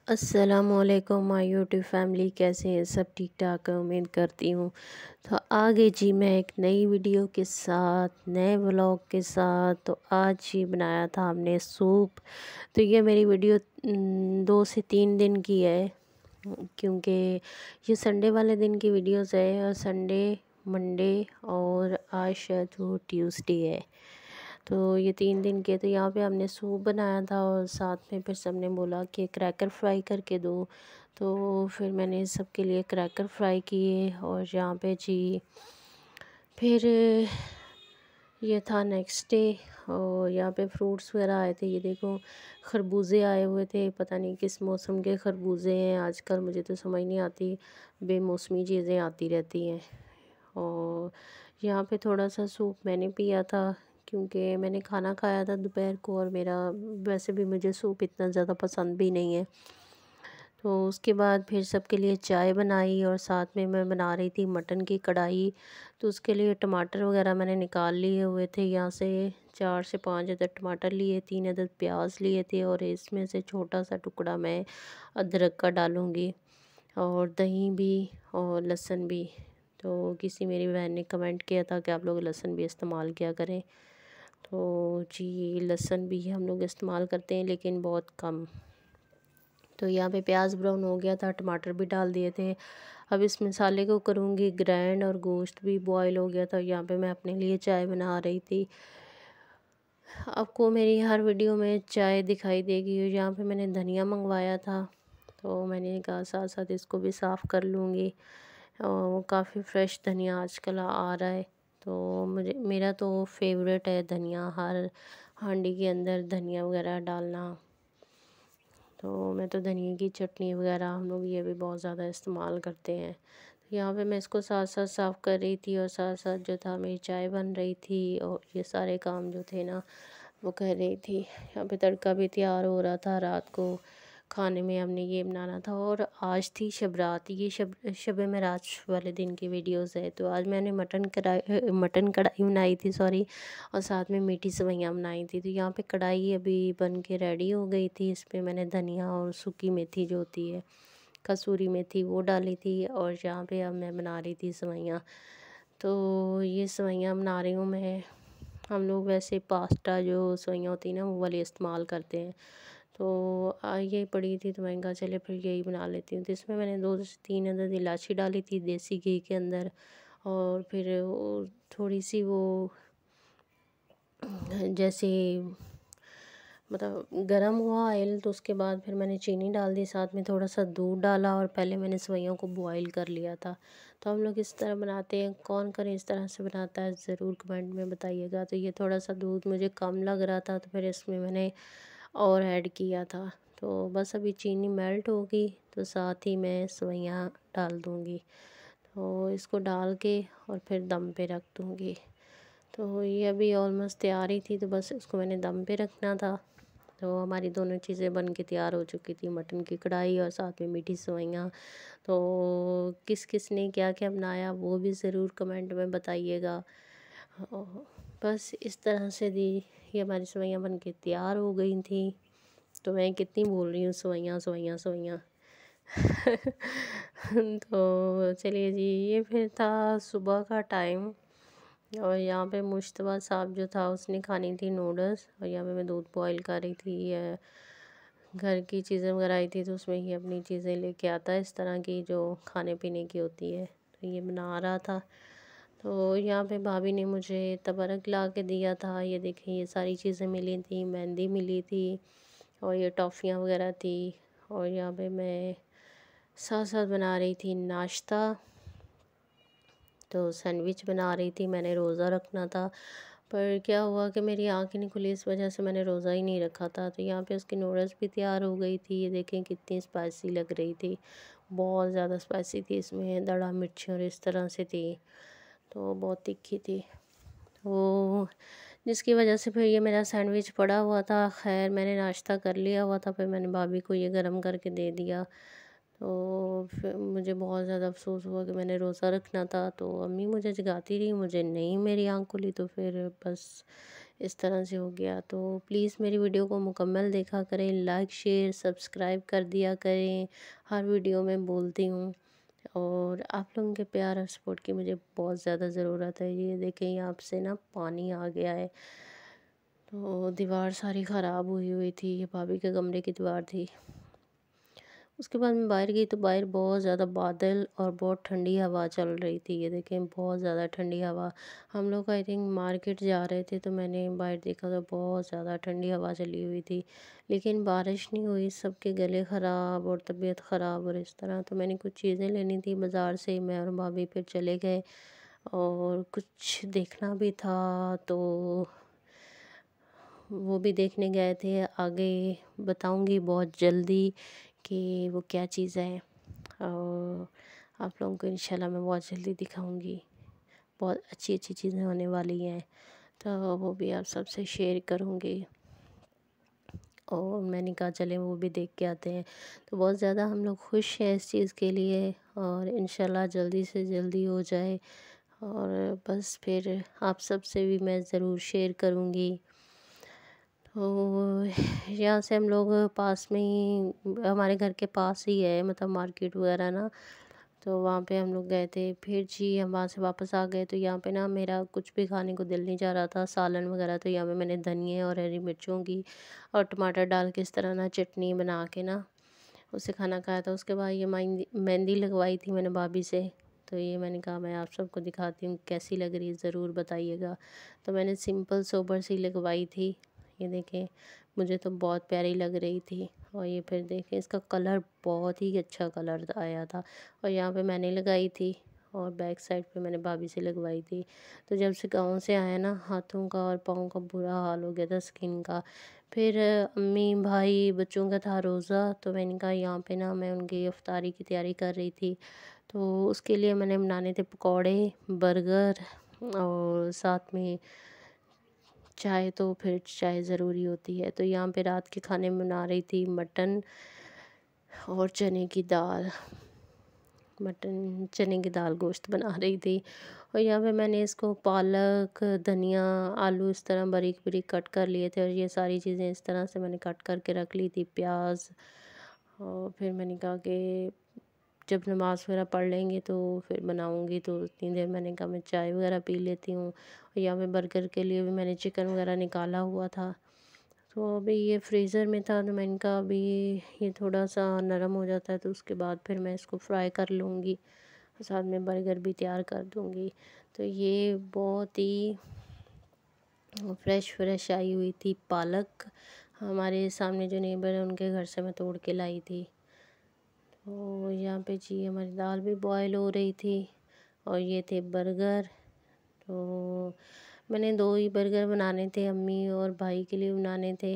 अस्सलामुअलैकुम my YouTube family, कैसे हैं सब? ठीक ठाक है, उम्मीद करती हूँ। तो आगे जी मैं एक नई वीडियो के साथ, नए व्लॉग के साथ। तो आज ही बनाया था हमने सूप। तो ये मेरी वीडियो 2 से 3 दिन की है, क्योंकि ये संडे वाले दिन की वीडियोस है, और संडे, मंडे और आज शायद वो ट्यूसडे है। तो ये 3 दिन के। तो यहाँ पे हमने सूप बनाया था, और साथ में फिर सबने बोला कि क्रैकर फ्राई करके दो। तो फिर मैंने सबके लिए क्रैकर फ्राई किए। और यहाँ पे जी फिर ये था नेक्स्ट डे। और यहाँ पे फ्रूट्स वगैरह आए थे, ये देखो खरबूजे आए हुए थे। पता नहीं किस मौसम के खरबूजे हैं आजकल, मुझे तो समझ नहीं आती, बेमौसमी चीज़ें आती रहती हैं। और यहाँ पे थोड़ा सा सूप मैंने पिया था, क्योंकि मैंने खाना खाया था दोपहर को, और मेरा वैसे भी मुझे सूप इतना ज़्यादा पसंद भी नहीं है। तो उसके बाद फिर सबके लिए चाय बनाई, और साथ में मैं बना रही थी मटन की कढ़ाई। तो उसके लिए टमाटर वगैरह मैंने निकाल लिए हुए थे यहाँ से। 4 से 5 अदद टमाटर लिए, 3 अदद प्याज लिए थे, और इसमें से छोटा सा टुकड़ा मैं अदरक का डालूँगी, और दही भी और लहसुन भी। तो किसी मेरी बहन ने कमेंट किया था कि आप लोग लहसुन भी इस्तेमाल किया करें। तो जी लहसुन भी हम लोग इस्तेमाल करते हैं, लेकिन बहुत कम। तो यहाँ पे प्याज ब्राउन हो गया था, टमाटर भी डाल दिए थे। अब इस मसाले को करूँगी ग्राइंड, और गोश्त भी बॉईल हो गया था। यहाँ पे मैं अपने लिए चाय बना रही थी। आपको मेरी हर वीडियो में चाय दिखाई देगी। और यहाँ पे मैंने धनिया मंगवाया था, तो मैंने कहा साथ साथ इसको भी साफ़ कर लूँगी। और काफ़ी फ्रेश धनिया आजकल आ रहा है। तो मुझे, मेरा तो फेवरेट है धनिया, हर हांडी के अंदर धनिया वगैरह डालना। तो मैं तो धनिया की चटनी वगैरह, हम लोग ये भी बहुत ज़्यादा इस्तेमाल करते हैं। तो यहाँ पे मैं इसको साथ साथ साफ़ कर रही थी, और साथ साथ जो था मेरी चाय बन रही थी, और ये सारे काम जो थे ना वो कर रही थी। यहाँ पे तड़का भी तैयार हो रहा था। रात को खाने में हमने ये बनाना था। और आज थी शब रात, ये शब मेराज वाले दिन की वीडियोस है। तो आज मैंने मटन कढ़ाई बनाई थी, सॉरी। और साथ में मीठी सेवइयाँ बनाई थी। तो यहाँ पे कढ़ाई अभी बन के रेडी हो गई थी। इस पर मैंने धनिया और सूखी मेथी जो होती है, कसूरी मेथी, वो डाली थी। और यहाँ पे अब मैं बना रही थी सेवइयाँ। तो ये सेवइयाँ बना रही हूँ मैं। हम लोग वैसे पास्ता जो सेवइयाँ होती है ना, वो वाली इस्तेमाल करते हैं। तो ये पड़ी थी, तो मैंने कहा चले फिर यही बना लेती हूँ। तो इसमें मैंने 2 से 3 अदद इलायची डाली थी देसी घी के अंदर। और फिर थोड़ी सी वो जैसे मतलब गरम हुआ ऑयल, तो उसके बाद फिर मैंने चीनी डाल दी, साथ में थोड़ा सा दूध डाला, और पहले मैंने सेवइयों को बॉईल कर लिया था। तो हम लोग इस तरह बनाते हैं, कौन करें इस तरह से बनाता है ज़रूर कमेंट में बताइएगा। तो ये थोड़ा सा दूध मुझे कम लग रहा था, तो फिर इसमें मैंने और ऐड किया था। तो बस अभी चीनी मेल्ट होगी, तो साथ ही मैं सेवइयाँ डाल दूँगी। तो इसको डाल के और फिर दम पे रख दूँगी। तो ये अभी ऑलमोस्ट तैयार ही थी, तो बस इसको मैंने दम पे रखना था। तो हमारी दोनों चीज़ें बन के तैयार हो चुकी थी, मटन की कढ़ाई और साथ में मीठी सेवइयाँ। तो किस किस ने क्या क्या बनाया वो भी ज़रूर कमेंट में बताइएगा। और बस इस तरह से दी, ये हमारी सेवइयाँ बन के तैयार हो गई थी। तो मैं कितनी बोल रही हूँ सेवइयाँ सेवइयाँ सेवइयाँ। तो चलिए जी, ये फिर था सुबह का टाइम। और यहाँ पे मुश्तबा साहब जो था उसने खानी थी नूडल्स, और यहाँ पे मैं दूध बॉईल कर रही थी। ये घर की चीज़ें वगैरह आई थी, तो उसमें ही अपनी चीज़ें लेके आता है, इस तरह की जो खाने पीने की होती है। तो ये बना रहा था। तो यहाँ पे भाभी ने मुझे तबरक ला के दिया था। ये देखें, ये सारी चीज़ें मिली थी, मेहंदी मिली थी, और ये टॉफ़ियाँ वगैरह थी। और यहाँ पे मैं साथ साथ बना रही थी नाश्ता। तो सैंडविच बना रही थी, मैंने रोज़ा रखना था, पर क्या हुआ कि मेरी आँख ही नहीं खुली, इस वजह से मैंने रोज़ा ही नहीं रखा था। तो यहाँ पे उसकी नूडल्स भी तैयार हो गई थी। ये देखें कितनी स्पाइसी लग रही थी, बहुत ज़्यादा स्पाइसी थी, इसमें दड़ा मिर्ची और इस तरह से थी, तो बहुत तीखी थी। तो जिसकी वजह से फिर ये मेरा सैंडविच पड़ा हुआ था। खैर मैंने नाश्ता कर लिया हुआ था, फिर मैंने भाभी को ये गर्म करके दे दिया। तो फिर मुझे बहुत ज़्यादा अफ़सोस हुआ कि मैंने रोज़ा रखना था। तो अम्मी मुझे जगाती रही, मुझे नहीं, मेरी आँख खुली। तो फिर बस इस तरह से हो गया। तो प्लीज़ मेरी वीडियो को मुकम्मल देखा करें, लाइक शेयर सब्सक्राइब कर दिया करें, हर वीडियो में बोलती हूँ। और आप लोगों के प्यार और सपोर्ट की मुझे बहुत ज़्यादा ज़रूरत है। ये देखें यहाँ से ना पानी आ गया है, तो दीवार सारी ख़राब हुई हुई थी। ये भाभी के कमरे की दीवार थी। उसके बाद मैं बाहर गई तो बाहर बहुत ज़्यादा बादल और बहुत ठंडी हवा चल रही थी। ये देखें बहुत ज़्यादा ठंडी हवा। हम लोग आई थिंक मार्केट जा रहे थे तो मैंने बाहर देखा तो बहुत ज़्यादा ठंडी हवा चली हुई थी, लेकिन बारिश नहीं हुई। सबके गले ख़राब और तबीयत ख़राब और इस तरह। तो मैंने कुछ चीज़ें लेनी थी बाज़ार से, मैं और भाभी फिर चले गए और कुछ देखना भी था तो वो भी देखने गए थे। आगे बताऊंगी बहुत जल्दी कि वो क्या चीज़ है, और आप लोगों को इंशाल्लाह मैं बहुत जल्दी दिखाऊंगी। बहुत अच्छी अच्छी चीज़ें होने वाली हैं, तो वो भी आप सबसे शेयर करूंगी। और मैंने कहा चलें वो भी देख के आते हैं। तो बहुत ज़्यादा हम लोग खुश हैं इस चीज़ के लिए, और इंशाल्लाह जल्दी से जल्दी हो जाए। और बस फिर आप सबसे भी मैं ज़रूर शेयर करूंगी। तो यहाँ से हम लोग पास में ही, हमारे घर के पास ही है मतलब मार्केट वगैरह ना, तो वहाँ पे हम लोग गए थे। फिर जी हम वहाँ से वापस आ गए। तो यहाँ पे ना मेरा कुछ भी खाने को दिल नहीं जा रहा था, सालन वगैरह। तो यहाँ पे मैंने धनिए और हरी मिर्चों की और टमाटर डाल के इस तरह ना चटनी बना के ना उसे खाना खाया था। उसके बाद ये मेहंदी मेहंदी लगवाई थी मैंने भाभी से। तो ये मैंने कहा मैं आप सबको दिखाती हूँ कैसी लग रही है, ज़रूर बताइएगा। तो मैंने सिंपल सोबर सी लगवाई थी। ये देखें मुझे तो बहुत प्यारी लग रही थी। और ये फिर देखें इसका कलर बहुत ही अच्छा कलर आया था। और यहाँ पे मैंने लगाई थी और बैक साइड पे मैंने भाभी से लगवाई थी। तो जब से गाँव से आया ना, हाथों का और पाँव का बुरा हाल हो गया था स्किन का। फिर अम्मी भाई बच्चों का था रोज़ा, तो मैंने कहा यहाँ पे ना मैं उनकी इफ्तारी की तैयारी कर रही थी। तो उसके लिए मैंने बनाने थे पकौड़े, बर्गर और साथ में चाय। तो फिर चाय ज़रूरी होती है। तो यहाँ पे रात के खाने में बना रही थी मटन और चने की दाल। मटन चने की दाल गोश्त बना रही थी। और यहाँ पे मैंने इसको पालक धनिया आलू इस तरह बारीक बारीक कट कर लिए थे, और ये सारी चीज़ें इस तरह से मैंने कट करके रख ली थी, प्याज। और फिर मैंने कहा कि जब नमाज़ वगैरह पढ़ लेंगे तो फिर बनाऊंगी। तो उतनी देर मैंने कहा मैं चाय वगैरह पी लेती हूँ। और यहाँ पे बर्गर के लिए भी मैंने चिकन वगैरह निकाला हुआ था। तो अभी ये फ्रीज़र में था, तो मैंने कहा अभी ये थोड़ा सा नरम हो जाता है तो उसके बाद फिर मैं इसको फ्राई कर लूँगी, साथ में बर्गर भी तैयार कर दूँगी। तो ये बहुत ही फ्रेश फ्रेश आई हुई थी पालक। हमारे सामने जो नेबर है उनके घर से मैं तोड़ के लाई थी। तो यहाँ पे जी हमारी दाल भी बॉयल हो रही थी और ये थे बर्गर। तो मैंने 2 ही बर्गर बनाने थे, अम्मी और भाई के लिए बनाने थे।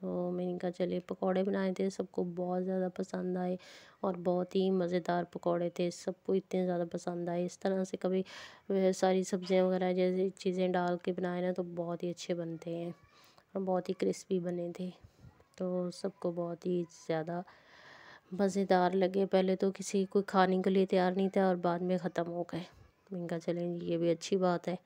तो मैंने कहा चलिए पकौड़े बनाए थे, सबको बहुत ज़्यादा पसंद आए और बहुत ही मज़ेदार पकौड़े थे, सबको इतने ज़्यादा पसंद आए। इस तरह से कभी वह सारी सब्जियां वगैरह जैसी चीज़ें डाल के बनाए ना तो बहुत ही अच्छे बनते हैं और बहुत ही क्रिस्पी बने थे। तो सबको बहुत ही ज़्यादा मज़ेदार लगे। पहले तो किसी कोई खाने के लिए तैयार नहीं था और बाद में ख़त्म हो गए। मैंने कहा चलें ये भी अच्छी बात है।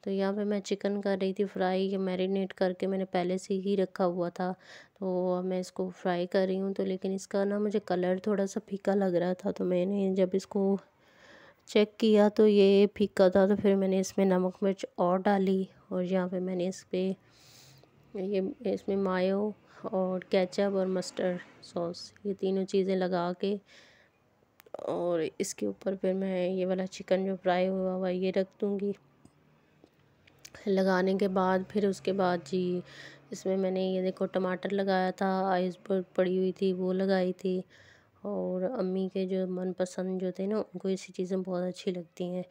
तो यहाँ पे मैं चिकन कर रही थी फ्राई, ये मैरिनेट करके मैंने पहले से ही रखा हुआ था। तो अब मैं इसको फ्राई कर रही हूँ। तो लेकिन इसका ना मुझे कलर थोड़ा सा फीका लग रहा था, तो मैंने जब इसको चेक किया तो ये फीका था। तो फिर मैंने इसमें नमक मिर्च और डाली, और यहाँ पे मैंने इस पर ये इसमें मायो और केचप और मस्टर्ड सॉस ये तीनों चीज़ें लगा के, और इसके ऊपर फिर मैं ये वाला चिकन जो फ्राई हुआ हुआ ये रख दूँगी। लगाने के बाद फिर उसके बाद जी इसमें मैंने ये देखो टमाटर लगाया था, आइसबर्ग पड़ी हुई थी वो लगाई थी। और अम्मी के जो मनपसंद जो थे ना उनको ऐसी चीज़ें बहुत अच्छी लगती हैं,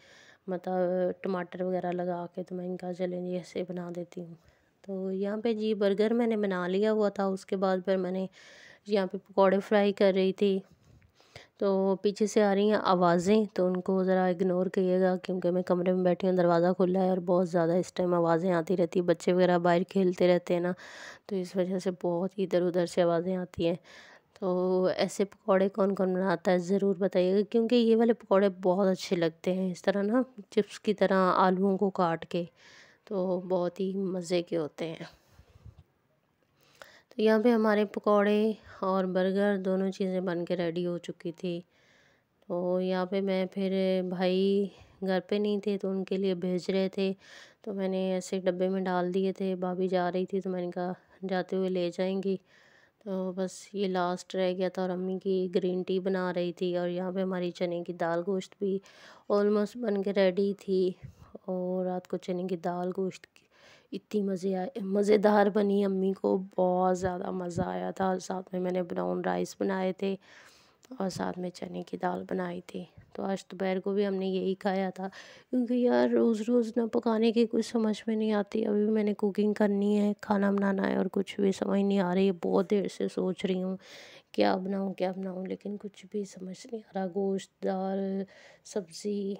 मतलब टमाटर वगैरह लगा के। तो मैंने कहा चलें जी ऐसे बना देती हूँ। तो यहाँ पे जी बर्गर मैंने बना लिया हुआ था। उसके बाद फिर मैंने यहाँ पे पकौड़े फ्राई कर रही थी। तो पीछे से आ रही हैं आवाज़ें, तो उनको ज़रा इग्नोर करिएगा क्योंकि मैं कमरे में बैठी हूँ, दरवाज़ा खुला है और बहुत ज़्यादा इस टाइम आवाज़ें आती रहती है। बच्चे वगैरह बाहर खेलते रहते हैं ना, तो इस वजह से बहुत ही इधर उधर से आवाज़ें आती हैं। तो ऐसे पकौड़े कौन कौन बनाता है ज़रूर बताइएगा, क्योंकि ये वाले पकौड़े बहुत अच्छे लगते हैं इस तरह ना चिप्स की तरह आलूओं को काट के। तो बहुत ही मज़े के होते हैं। तो यहाँ पे हमारे पकौड़े और बर्गर दोनों चीज़ें बन के रेडी हो चुकी थी। तो यहाँ पे मैं फिर भाई घर पे नहीं थे तो उनके लिए भेज रहे थे, तो मैंने ऐसे डब्बे में डाल दिए थे। भाभी जा रही थी तो मैंने कहा जाते हुए ले जाएंगी। तो बस ये लास्ट रह गया था और अम्मी की ग्रीन टी बना रही थी और यहाँ पे हमारी चने की दाल गोश्त भी ऑलमोस्ट बन के रेडी थी। और रात को चने की दाल गोश्त की इतनी मज़ेदार बनी, अम्मी को बहुत ज़्यादा मज़ा आया था। साथ में मैंने ब्राउन राइस बनाए थे और साथ में चने की दाल बनाई थी। तो आज दोपहर को भी हमने यही खाया था, क्योंकि यार रोज़ रोज़ ना पकाने की कुछ समझ में नहीं आती। अभी भी मैंने कुकिंग करनी है, खाना बनाना है और कुछ भी समझ नहीं आ रही है। बहुत देर से सोच रही हूँ क्या बनाऊँ, लेकिन कुछ भी समझ नहीं आ रहा। गोश्त, दाल, सब्ज़ी।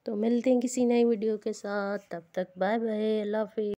तो मिलते हैं किसी नई वीडियो के साथ, तब तक बाय बाय, अल्लाह हाफ़िज़।